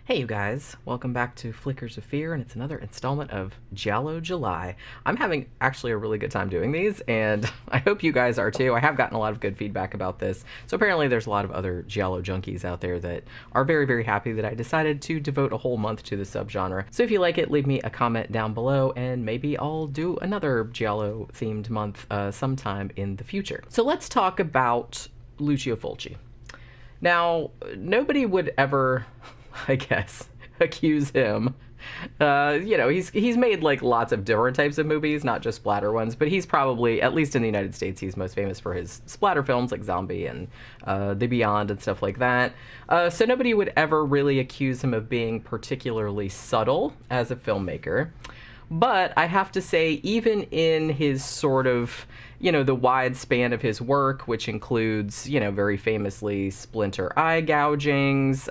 Hey you guys, welcome back to Flickers of Fear, and it's another installment of Giallo July. I'm having actually a really good time doing these, and I hope you guys are too. I have gotten a lot of good feedback about this, so apparently there's a lot of other Giallo junkies out there that are very, very happy that I decided to devote a whole month to the subgenre. So if you like it, leave me a comment down below, and maybe I'll do another Giallo-themed month sometime in the future. So let's talk about Lucio Fulci. Now, nobody would ever, I guess, accuse him. He's made like lots of different types of movies, not just splatter ones, but he's probably, at least in the United States, he's most famous for his splatter films like Zombie and The Beyond and stuff like that. So nobody would ever really accuse him of being particularly subtle as a filmmaker. But I have to say, even in his sort of, the wide span of his work, which includes, very famously splinter eye gougings,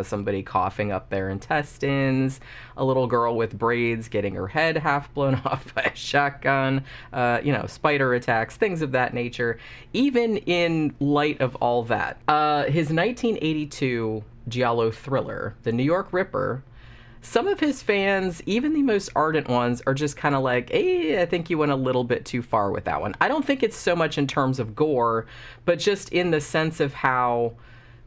somebody coughing up their intestines, a little girl with braids getting her head half blown off by a shotgun, spider attacks, things of that nature. Even in light of all that, his 1982 Giallo thriller, The New York Ripper, some of his fans, even the most ardent ones, are just kind of like, I think you went a little bit too far with that one. I don't think it's so much in terms of gore, but just in the sense of how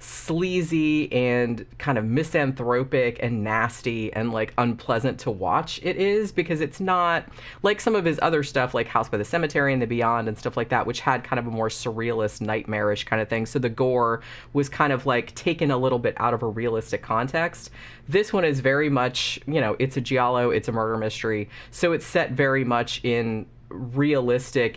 sleazy and kind of misanthropic and nasty and like unpleasant to watch it is, because it's not like some of his other stuff like House by the Cemetery and The Beyond and stuff like that, which had kind of a more surrealist, nightmarish kind of thing. So the gore was kind of like taken a little bit out of a realistic context. This one is very much, it's a giallo, it's a murder mystery, so it's set very much in a realistic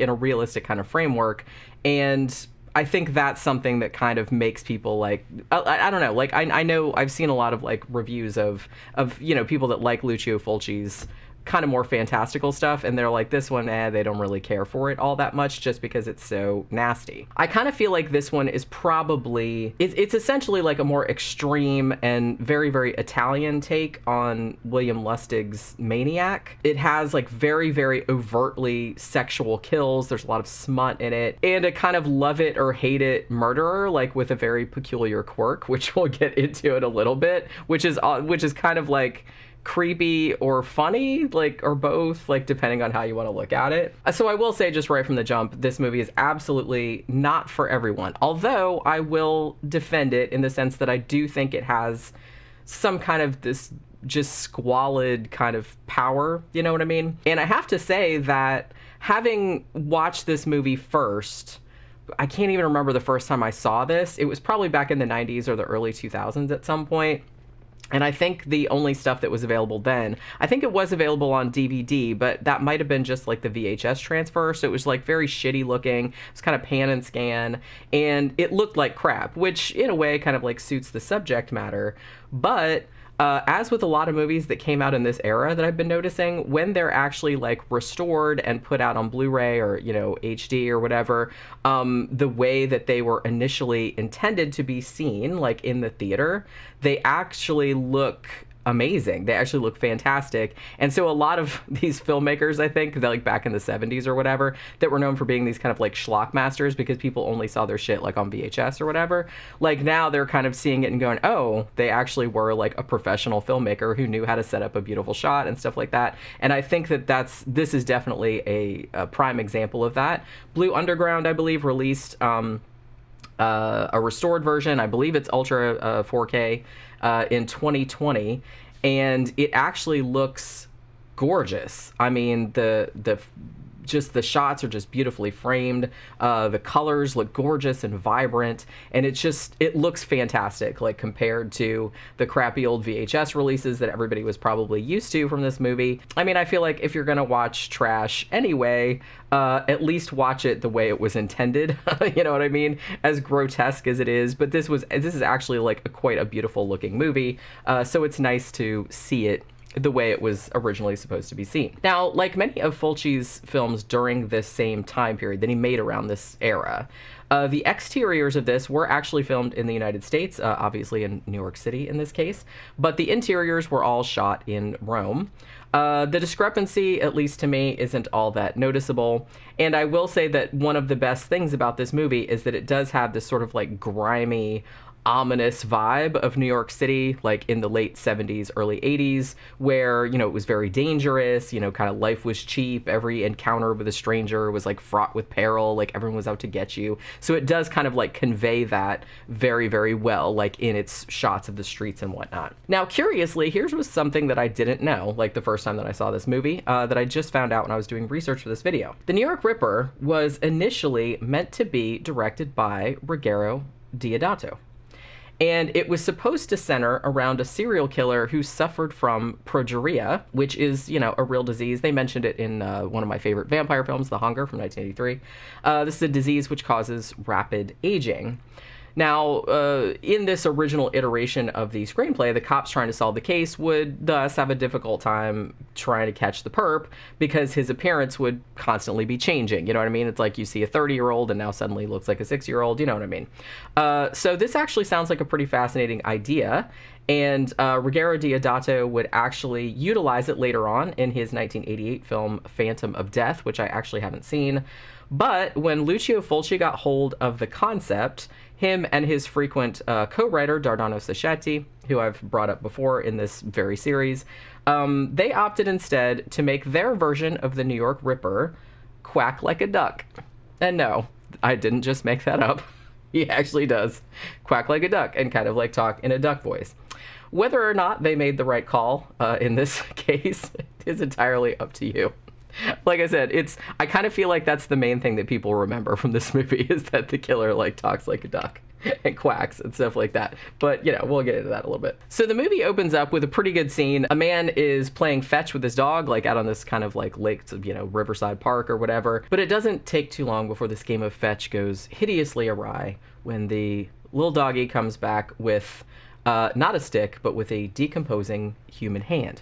kind of framework. And I think that's something that kind of makes people like, I don't know, like I know I've seen a lot of like reviews of people that like Lucio Fulci's kind of more fantastical stuff, and they're like, this one, they don't really care for it all that much just because it's so nasty. I kind of feel like this one is probably, it's essentially like a more extreme and very, very Italian take on William Lustig's Maniac. It has like very, very overtly sexual kills. There's a lot of smut in it, and a kind of love it or hate it murderer, like with a very peculiar quirk, which we'll get into in a little bit, which is kind of like creepy or funny, like, or both, like, depending on how you want to look at it. So I will say just right from the jump, this movie is absolutely not for everyone, although I will defend it in the sense that I do think it has some kind of this just squalid kind of power, you know what I mean? And I have to say that having watched this movie first, I can't even remember the first time I saw this. It was probably back in the 90s or the early 2000s at some point. And I think the only stuff that was available then, I think it was available on DVD, but that might have been just like the VHS transfer. So it was like very shitty looking. It was kind of pan and scan, and it looked like crap, which in a way kind of like suits the subject matter. But as with a lot of movies that came out in this era that I've been noticing, when they're actually like restored and put out on Blu-ray or, HD or whatever, the way that they were initially intended to be seen, like in the theater, they actually look amazing. They actually look fantastic. And so a lot of these filmmakers, I think, like back in the 70s or whatever, that were known for being these kind of like schlock masters because people only saw their shit like on VHS or whatever, like now they're kind of seeing it and going, oh, they actually were like a professional filmmaker who knew how to set up a beautiful shot and stuff like that. And I think that this is definitely a prime example of that. Blue Underground, I believe, released a restored version. I believe it's Ultra 4K in 2020, and it actually looks gorgeous. I mean, the the shots are just beautifully framed. The colors look gorgeous and vibrant, and it looks fantastic, like compared to the crappy old VHS releases that everybody was probably used to from this movie. I mean, I feel like if you're gonna watch trash anyway, at least watch it the way it was intended. You know what I mean? As grotesque as it is, but this is actually like quite a beautiful looking movie. So it's nice to see it the way it was originally supposed to be seen. Now, like many of Fulci's films during this same time period that he made around this era, the exteriors of this were actually filmed in the United States, obviously in New York City in this case, but the interiors were all shot in Rome. The discrepancy, at least to me, isn't all that noticeable. And I will say that one of the best things about this movie is that it does have this sort of like grimy, ominous vibe of New York City, like in the late 70s, early 80s, where, you know, it was very dangerous, you know, kind of life was cheap. Every encounter with a stranger was like fraught with peril, like everyone was out to get you. So it does kind of like convey that very, very well, like in its shots of the streets and whatnot. Now, curiously, here's was something that I didn't know, like the first time that I saw this movie, that I just found out when I was doing research for this video. The New York Ripper was initially meant to be directed by Ruggero Deodato. And it was supposed to center around a serial killer who suffered from progeria, which is, you know, a real disease. They mentioned it in one of my favorite vampire films, The Hunger from 1983. This is a disease which causes rapid aging. Now, in this original iteration of the screenplay, the cops trying to solve the case would thus have a difficult time trying to catch the perp because his appearance would constantly be changing. You know what I mean? It's like you see a 30-year-old and now suddenly looks like a 6-year-old. You know what I mean? So this actually sounds like a pretty fascinating idea. And Ruggero Deodato would actually utilize it later on in his 1988 film Phantom of Death, which I actually haven't seen. But when Lucio Fulci got hold of the concept, him and his frequent co-writer, Dardano Sacchetti, who I've brought up before in this very series, they opted instead to make their version of the New York Ripper quack like a duck. And no, I didn't just make that up. He actually does quack like a duck and kind of like talk in a duck voice. Whether or not they made the right call in this case is entirely up to you. Like I said, I kind of feel like that's the main thing that people remember from this movie is that the killer like talks like a duck and quacks and stuff like that. But, you know, we'll get into that a little bit. So the movie opens up with a pretty good scene. A man is playing fetch with his dog, like out on this kind of like lake, you know, Riverside Park or whatever. But it doesn't take too long before this game of fetch goes hideously awry when the little doggy comes back with not a stick, but with a decomposing human hand.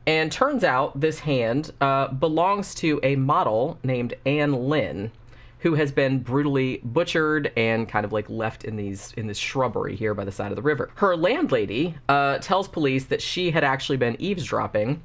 And turns out this hand belongs to a model named Anne Lynn, who has been brutally butchered and kind of like left in this shrubbery here by the side of the river. Her landlady tells police that she had actually been eavesdropping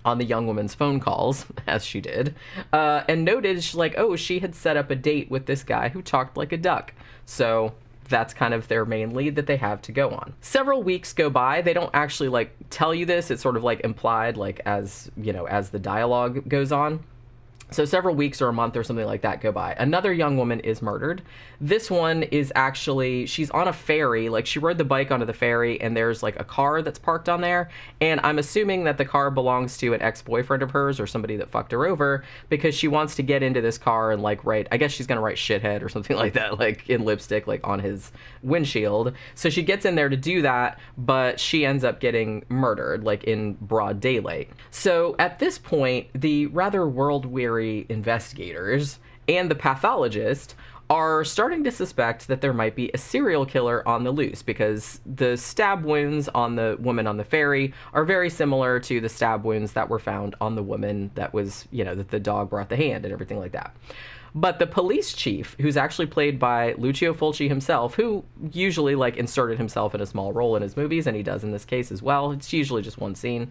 on the young woman's phone calls, as she did, and noted, she's like, oh, she had set up a date with this guy who talked like a duck. So that's kind of their main lead that they have to go on. Several weeks go by. They don't actually like tell you this. It's sort of like implied, like as, you know, as the dialogue goes on. So several weeks or a month or something like that go by. Another young woman is murdered. This one is actually, she's on a ferry, like she rode the bike onto the ferry and there's like a car that's parked on there. And I'm assuming that the car belongs to an ex-boyfriend of hers or somebody that fucked her over because she wants to get into this car and like write, I guess she's gonna write shithead or something like that, like in lipstick, like on his windshield. So she gets in there to do that, but she ends up getting murdered, like in broad daylight. So at this point, the rather world-weary investigators and the pathologist are starting to suspect that there might be a serial killer on the loose because the stab wounds on the woman on the ferry are very similar to the stab wounds that were found on the woman that was, you know, that the dog brought the hand and everything like that. But the police chief, who's actually played by Lucio Fulci himself, who usually like inserted himself in a small role in his movies, and he does in this case as well. It's usually just one scene.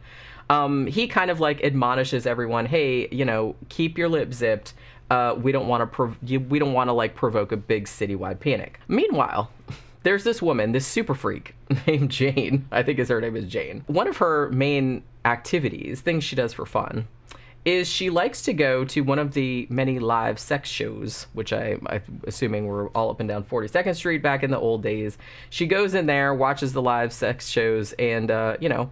He kind of like admonishes everyone, hey, you know, keep your lips zipped. We don't want to like provoke a big citywide panic. Meanwhile, there's this woman, this super freak named Jane. I think her name is Jane. One of her main activities, things she does for fun, is she likes to go to one of the many live sex shows, which I'm assuming were all up and down 42nd Street back in the old days. She goes in there, watches the live sex shows, and, you know,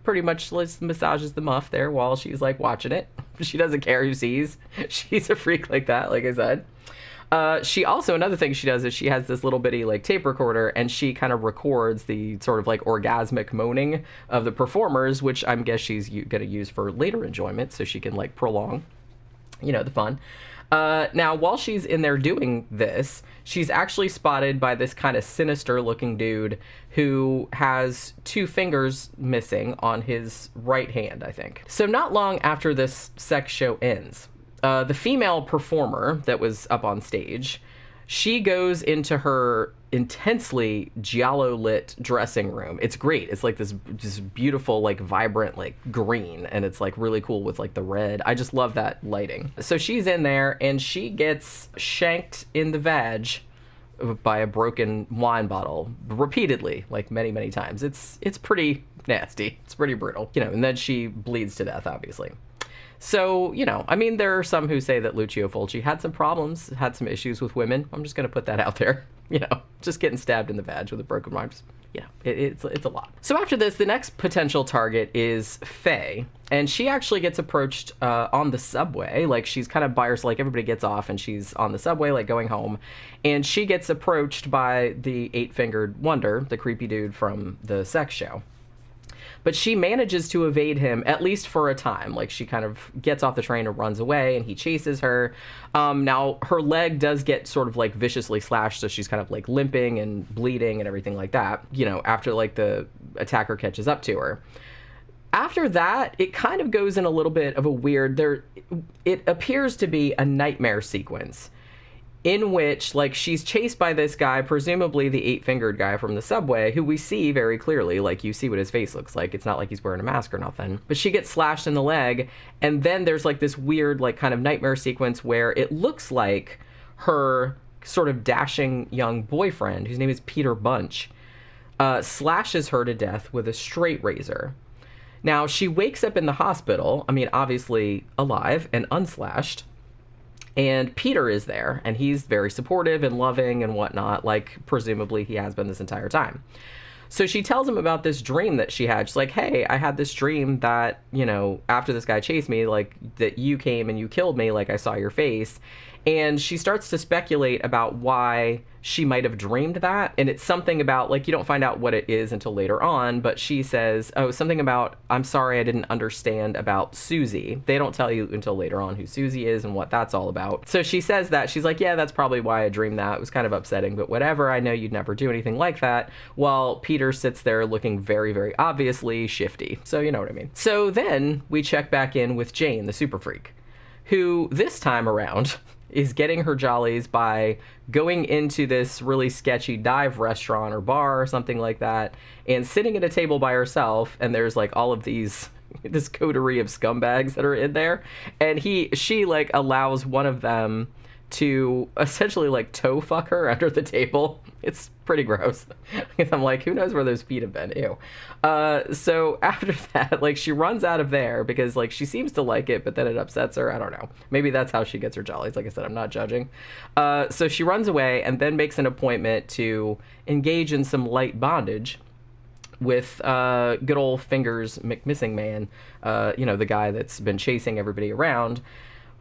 pretty much massages the muff there while she's, like, watching it. She doesn't care who sees. She's a freak like that, like I said. She also, another thing she does is she has this little bitty like tape recorder and she kind of records the sort of like orgasmic moaning of the performers, which I'm guess she's going to use for later enjoyment so she can like prolong, you know, the fun. Now, while she's in there doing this, she's actually spotted by this kind of sinister looking dude who has 2 fingers missing on his right hand, I think. So not long after this sex show ends, the female performer that was up on stage, she goes into her intensely giallo lit dressing room. It's great. It's like this beautiful, like vibrant, like green, and it's like really cool with like the red. I just love that lighting. So she's in there and she gets shanked in the vag by a broken wine bottle repeatedly, like many, many times. It's pretty nasty. It's pretty brutal. And then she bleeds to death, obviously. So, I mean, there are some who say that Lucio Fulci had some problems, had some issues with women. I'm just going to put that out there. Just getting stabbed in the vag with a broken arm. It's a lot. So after this, the next potential target is Faye. And she actually gets approached on the subway. Like, she's kind of by herself, like, everybody gets off, and she's on the subway, like, going home. And she gets approached by the eight-fingered wonder, the creepy dude from the sex show. But she manages to evade him, at least for a time. Like, she kind of gets off the train and runs away, and he chases her. Now, her leg does get sort of, like, viciously slashed, so she's kind of, like, limping and bleeding and everything like that, after, like, the attacker catches up to her. After that, it kind of goes in a little bit of a weird... It appears to be a nightmare sequence in which, like, she's chased by this guy, presumably the eight-fingered guy from the subway, who we see very clearly. Like, you see what his face looks like. It's not like he's wearing a mask or nothing. But she gets slashed in the leg, and then there's, like, this weird, like, kind of nightmare sequence where it looks like her sort of dashing young boyfriend, whose name is Peter Bunch, slashes her to death with a straight razor. Now, she wakes up in the hospital, I mean, obviously alive and unslashed, and Peter is there, and he's very supportive and loving and whatnot, like presumably he has been this entire time. So she tells him about this dream that she had. She's like, hey, I had this dream that, after this guy chased me, like, that you came and you killed me, like, I saw your face. And she starts to speculate about why she might have dreamed that. And it's something about, like, you don't find out what it is until later on, but she says, something about, I'm sorry I didn't understand about Susie. They don't tell you until later on who Susie is and what that's all about. So she says that. She's like, yeah, that's probably why I dreamed that. It was kind of upsetting, but whatever. I know you'd never do anything like that. While Peter sits there looking very, very obviously shifty. So you know what I mean. So then we check back in with Jane, the super freak, who this time around is getting her jollies by going into this really sketchy dive restaurant or bar or something like that, and sitting at a table by herself, and there's like all of this coterie of scumbags that are in there, and she like allows one of them to essentially like toe fuck her under the table. It's pretty gross. I'm like, who knows where those feet have been? Ew. So after that, like, she runs out of there because, like, she seems to like it, but then it upsets her. I don't know. Maybe that's how she gets her jollies. Like I said, I'm not judging. So she runs away and then makes an appointment to engage in some light bondage with good old Fingers McMissing Man, the guy that's been chasing everybody around.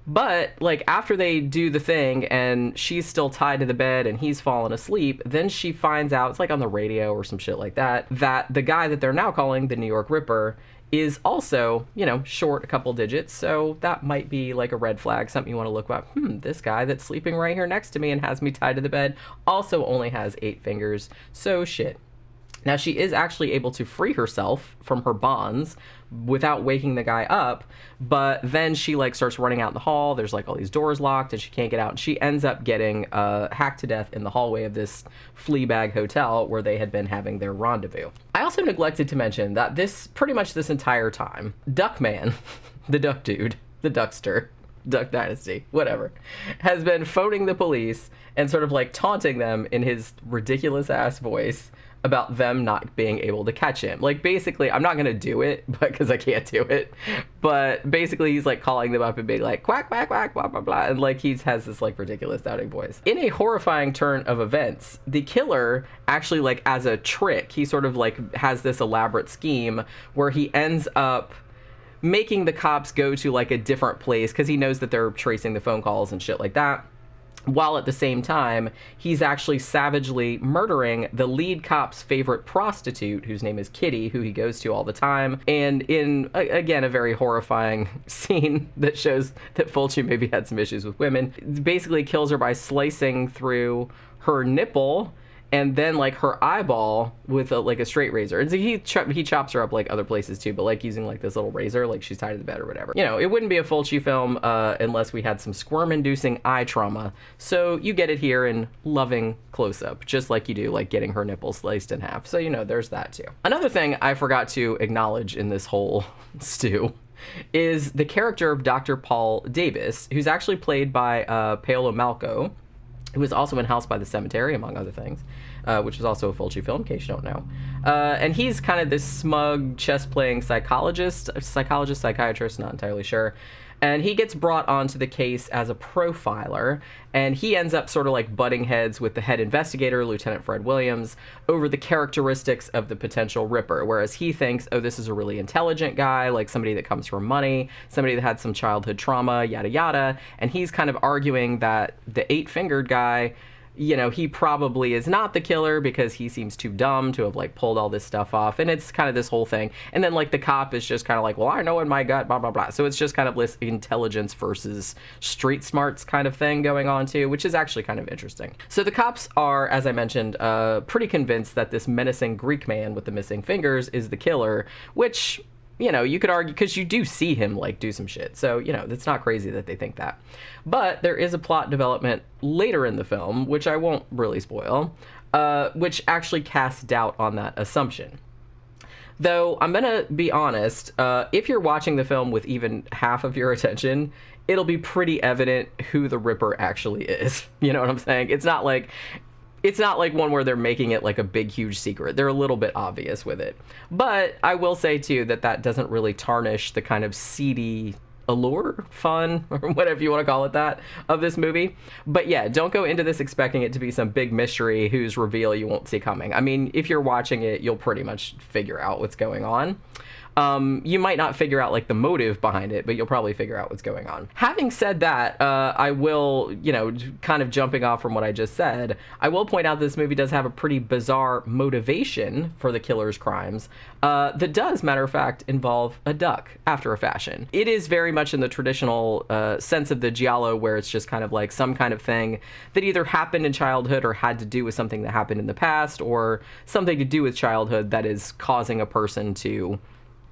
But, like, after they do the thing and she's still tied to the bed and he's fallen asleep, then she finds out, it's like on the radio or some shit like that, that the guy that they're now calling the New York Ripper is also, short a couple digits. So that might be like a red flag, something you want to look up. This guy that's sleeping right here next to me and has me tied to the bed also only has 8 fingers. So shit. Now, she is actually able to free herself from her bonds without waking the guy up, but then she, like, starts running out in the hall. There's, like, all these doors locked, and she can't get out, and she ends up getting hacked to death in the hallway of this Fleabag hotel where they had been having their rendezvous. I also neglected to mention that pretty much this entire time, Duckman, the duck dude, the duckster, Duck Dynasty, whatever, has been phoning the police and sort of, like, taunting them in his ridiculous-ass voice about them not being able to catch him. Like, basically, I'm not going to do it, but because I can't do it, but basically he's, like, calling them up and being like, quack, quack, quack, blah, blah, blah, and, like, he has this, like, ridiculous sounding voice. In a horrifying turn of events, the killer actually, like, as a trick, he sort of, like, has this elaborate scheme where he ends up making the cops go to, like, a different place because he knows that they're tracing the phone calls and shit like that, while at the same time, he's actually savagely murdering the lead cop's favorite prostitute, whose name is Kitty, who he goes to all the time. And in, again, a very horrifying scene that shows that Fulci maybe had some issues with women, basically kills her by slicing through her nipple and then, like, her eyeball with a straight razor. And so he chops her up, like, other places too, but, like, using, like, this little razor, like she's tied to the bed or whatever. It wouldn't be a Fulci film unless we had some squirm-inducing eye trauma. So you get it here in loving close-up, just like you do, like, getting her nipple sliced in half. So, there's that too. Another thing I forgot to acknowledge in this whole stew is the character of Dr. Paul Davis, who's actually played by Paolo Malco, who was also in House by the Cemetery, among other things, which was also a Fulci film, in case you don't know. And he's kind of this smug, chess-playing psychiatrist, not entirely sure. And he gets brought onto the case as a profiler, and he ends up sort of like butting heads with the head investigator, Lieutenant Fred Williams, over the characteristics of the potential Ripper, whereas he thinks, oh, this is a really intelligent guy, like somebody that comes from money, somebody that had some childhood trauma, yada yada, and he's kind of arguing that the eight-fingered guy, you know, he probably is not the killer because he seems too dumb to have, like, pulled all this stuff off. And it's kind of this whole thing. And then, like, the cop is just kind of like, well, I know in my gut, blah, blah, blah. So it's just kind of this intelligence versus street smarts kind of thing going on, too, which is actually kind of interesting. So the cops are, as I mentioned, pretty convinced that this menacing Greek man with the missing fingers is the killer, which, you know, you could argue, because you do see him, like, do some shit. So, you know, it's not crazy that they think that. But there is a plot development later in the film, which I won't really spoil, which actually casts doubt on that assumption. Though, I'm gonna be honest, if you're watching the film with even half of your attention, it'll be pretty evident who the Ripper actually is. You know what I'm saying? It's not like one where they're making it like a big, huge secret. They're a little bit obvious with it. But I will say, too, that doesn't really tarnish the kind of seedy allure, fun, or whatever you want to call it that, of this movie. But yeah, don't go into this expecting it to be some big mystery whose reveal you won't see coming. I mean, if you're watching it, you'll pretty much figure out what's going on. You might not figure out, like, the motive behind it, but you'll probably figure out what's going on. Having said that, I will, you know, kind of jumping off from what I just said, I will point out this movie does have a pretty bizarre motivation for the killer's crimes that does, matter of fact, involve a duck, after a fashion. It is very much in the traditional sense of the Giallo, where it's just kind of like some kind of thing that either happened in childhood or had to do with something that happened in the past, or something to do with childhood that is causing a person to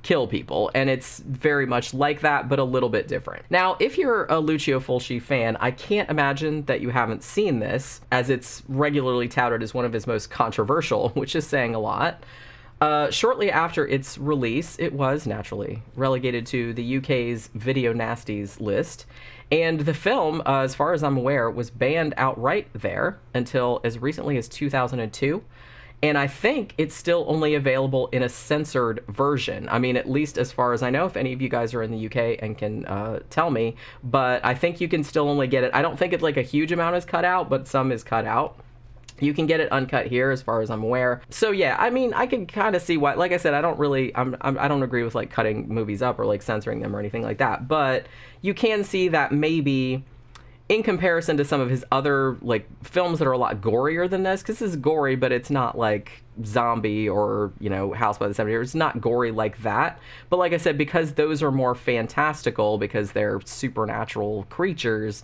kill people, and it's very much like that, but a little bit different. Now, if you're a Lucio Fulci fan, I can't imagine that you haven't seen this, as it's regularly touted as one of his most controversial, which is saying a lot. Shortly after its release, it was naturally relegated to the UK's Video Nasties list, and the film, as far as I'm aware, was banned outright there until as recently as 2002. And I think it's still only available in a censored version. I mean, at least as far as I know, if any of you guys are in the UK and can tell me, but I think you can still only get it. I don't think it's like a huge amount is cut out, but some is cut out. You can get it uncut here, as far as I'm aware. So yeah, I mean, I can kind of see why. Like I said, I don't agree with, like, cutting movies up or, like, censoring them or anything like that. But you can see that maybe, in comparison to some of his other, like, films that are a lot gorier than this, because this is gory, but it's not like Zombie or, you know, House by the Cemetery. It's not gory like that. But like I said, because those are more fantastical, because they're supernatural creatures,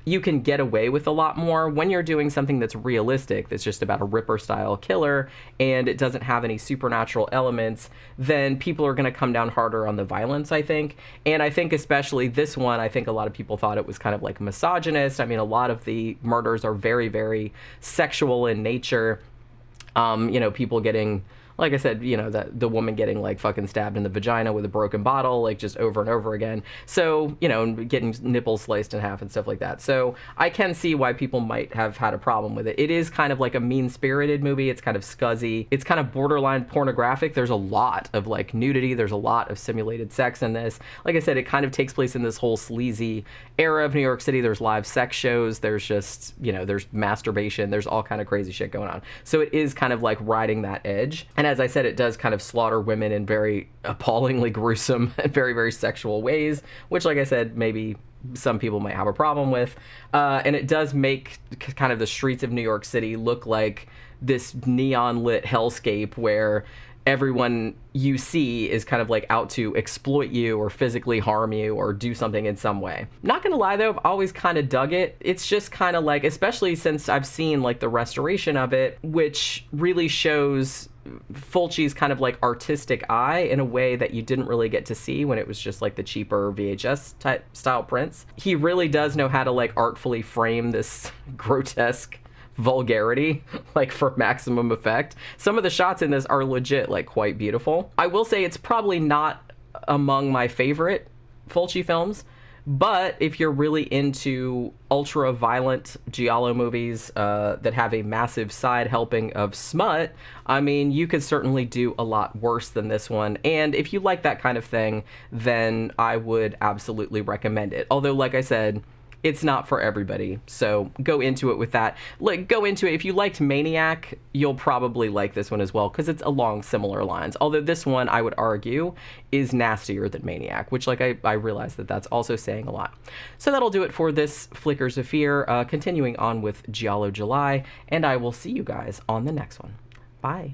you can get away with a lot more. When you're doing something that's realistic, that's just about a Ripper-style killer, and it doesn't have any supernatural elements, then people are going to come down harder on the violence, I think. And I think especially this one, I think a lot of people thought it was kind of, like, misogynist. I mean, a lot of the murders are very, very sexual in nature. You know, people getting, like I said, you know, that the woman getting, like, fucking stabbed in the vagina with a broken bottle, like, just over and over again. So, you know, getting nipples sliced in half and stuff like that. So I can see why people might have had a problem with it. It is kind of like a mean-spirited movie. It's kind of scuzzy. It's kind of borderline pornographic. There's a lot of, like, nudity. There's a lot of simulated sex in this. Like I said, it kind of takes place in this whole sleazy era of New York City. There's live sex shows. There's just, you know, there's masturbation. There's all kind of crazy shit going on. So it is kind of like riding that edge. And as I said, it does kind of slaughter women in very appallingly gruesome and very, very sexual ways, which, like I said, maybe some people might have a problem with. And it does make kind of the streets of New York City look like this neon lit hellscape where everyone you see is kind of like out to exploit you or physically harm you or do something in some way. Not gonna lie though, I've always kind of dug it. It's just kind of like, especially since I've seen, like, the restoration of it, which really shows Fulci's kind of, like, artistic eye in a way that you didn't really get to see when it was just, like, the cheaper VHS type style prints. He really does know how to, like, artfully frame this grotesque vulgarity, like, for maximum effect. Some of the shots in this are legit, like, quite beautiful. I will say it's probably not among my favorite Fulci films, But if you're really into ultra-violent Giallo movies that have a massive side helping of smut, I mean, you could certainly do a lot worse than this one. And if you like that kind of thing, then I would absolutely recommend it. Although, like I said, it's not for everybody, so go into it with that. Like, go into it. If you liked Maniac, you'll probably like this one as well, because it's along similar lines. Although this one, I would argue, is nastier than Maniac, which, like, I realize that that's also saying a lot. So that'll do it for this Flickers of Fear, continuing on with Giallo July, and I will see you guys on the next one. Bye.